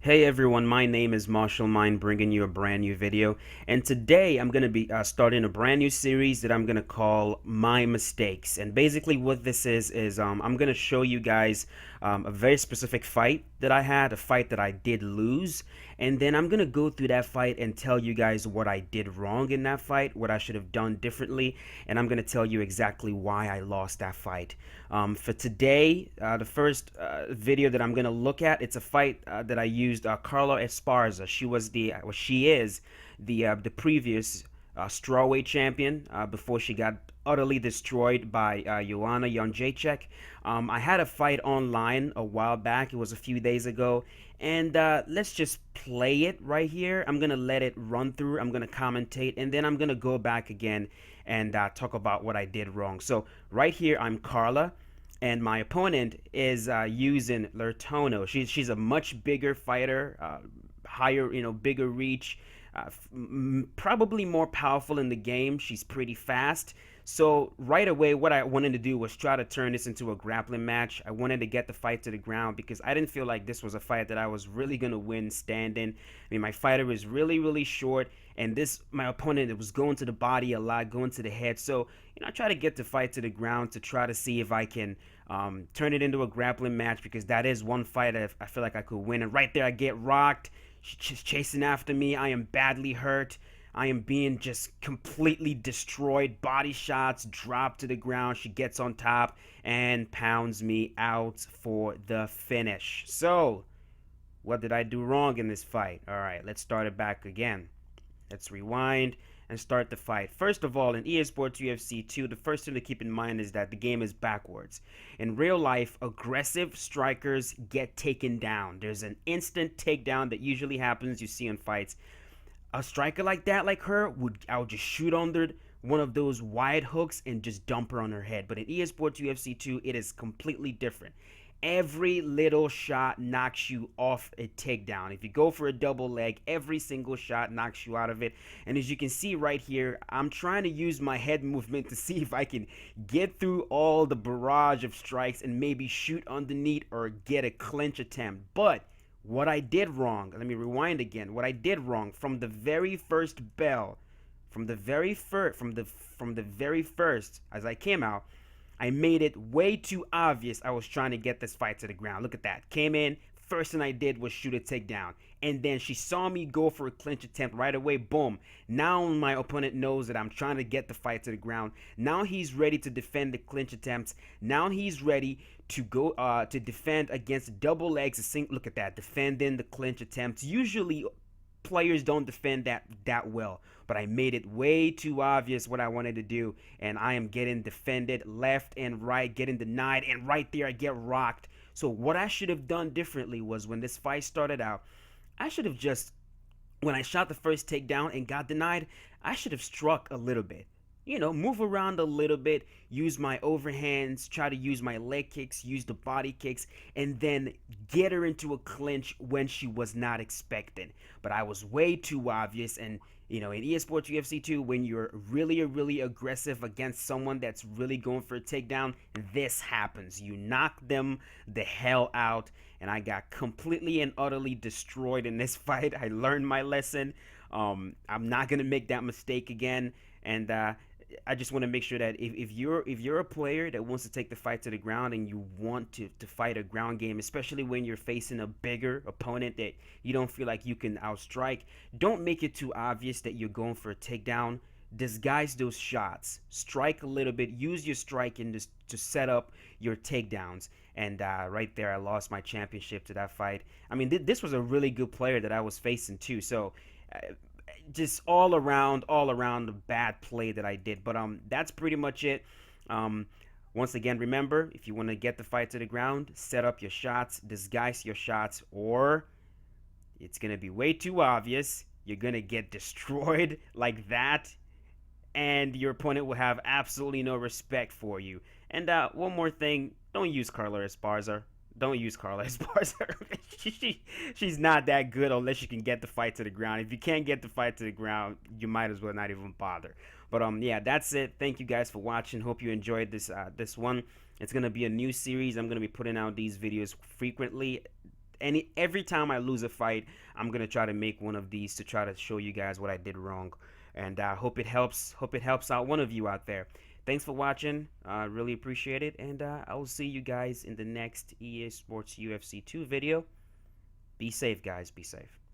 Hey everyone, my name is Marshall Mind, bringing you a brand new video. And today I'm going to be starting a brand new series that I'm going to call My Mistakes. And basically what this is I'm going to show you guys a very specific fight that I had, a fight that I did lose. And then I'm going to go through that fight and tell you guys what I did wrong in that fight, what I should have done differently. And I'm going to tell you exactly why I lost that fight. For today, the first video that I'm going to look at, it's a fight that I used Carla Esparza. She is the previous strawweight champion before she got utterly destroyed by Joanna Jędrzejczyk. I had a fight online a while back. It was a few days ago. And let's just play it right here. I'm going to let it run through. I'm going to commentate. And then I'm going to go back again and talk about what I did wrong. So right here, I'm Carla. And my opponent is using Lertono. She's a much bigger fighter, higher, bigger reach, probably more powerful in the game. She's pretty fast. So right away, what I wanted to do was try to turn this into a grappling match. I wanted to get the fight to the ground because I didn't feel like this was a fight that I was really gonna win standing. I mean, my fighter is really, really short, and my opponent, it was going to the body a lot, going to the head. So I try to get the fight to the ground to try to see if I can turn it into a grappling match, because that is one fight I feel like I could win. And right there, I get rocked. She's chasing after me. I am badly hurt. I am being just completely destroyed. Body shots, drop to the ground. She gets on top and pounds me out for the finish. So, what did I do wrong in this fight? All right, let's start it back again. Let's rewind and start the fight. First of all, in EA Sports UFC 2, the first thing to keep in mind is that the game is backwards. In real life, aggressive strikers get taken down. There's an instant takedown that usually happens, you see in fights. A striker like that, like her, I would just shoot under one of those wide hooks and just dump her on her head. But in EA Sports UFC 2, it is completely different. Every little shot knocks you off a takedown. If you go for a double leg, every single shot knocks you out of it. And as you can see right here, I'm trying to use my head movement to see if I can get through all the barrage of strikes and maybe shoot underneath or get a clinch attempt. But what I did wrong, let me rewind again. What I did wrong from the very first bell, from the very first as I came out, I made it way too obvious I was trying to get this fight to the ground. Look at that. Came in, first thing I did was shoot a takedown. And then she saw me go for a clinch attempt right away. Boom. Now my opponent knows that I'm trying to get the fight to the ground. Now he's ready to defend the clinch attempts. Now he's ready to go to defend against double legs. Look at that. Defending the clinch attempts. Usually players don't defend that well, but I made it way too obvious what I wanted to do, and I am getting defended left and right, getting denied, and right there I get rocked. So what I should have done differently was, when this fight started out, I should have just, when I shot the first takedown and got denied, I should have struck a little bit. Move around a little bit, use my overhands, try to use my leg kicks, use the body kicks, and then get her into a clinch when she was not expecting. But I was way too obvious, and in EA Sports UFC 2, when you're really, really aggressive against someone that's really going for a takedown, this happens. You knock them the hell out, and I got completely and utterly destroyed in this fight. I learned my lesson. I'm not going to make that mistake again, and I just want to make sure that if you're a player that wants to take the fight to the ground and you want to fight a ground game, especially when you're facing a bigger opponent that you don't feel like you can outstrike, don't make it too obvious that you're going for a takedown. Disguise those shots. Strike a little bit. Use your striking to set up your takedowns. And right there, I lost my championship to that fight. I mean, this was a really good player that I was facing too. So just all around the bad play that I did. But that's pretty much it. Once again, remember, if you want to get the fight to the ground, set up your shots, disguise your shots, or it's going to be way too obvious. You're going to get destroyed like that, and your opponent will have absolutely no respect for you. And one more thing, don't use Carla Esparza. Don't use Carla Esparza. She's not that good unless you can get the fight to the ground. If you can't get the fight to the ground, you might as well not even bother. But yeah, that's it. Thank you guys for watching. Hope you enjoyed this one. It's gonna be a new series. I'm gonna be putting out these videos frequently. every time I lose a fight, I'm gonna try to make one of these to try to show you guys what I did wrong, and I hope it helps. Hope it helps out one of you out there. Thanks for watching. I really appreciate it, and I will see you guys in the next EA Sports UFC 2 video. Be safe, guys. Be safe.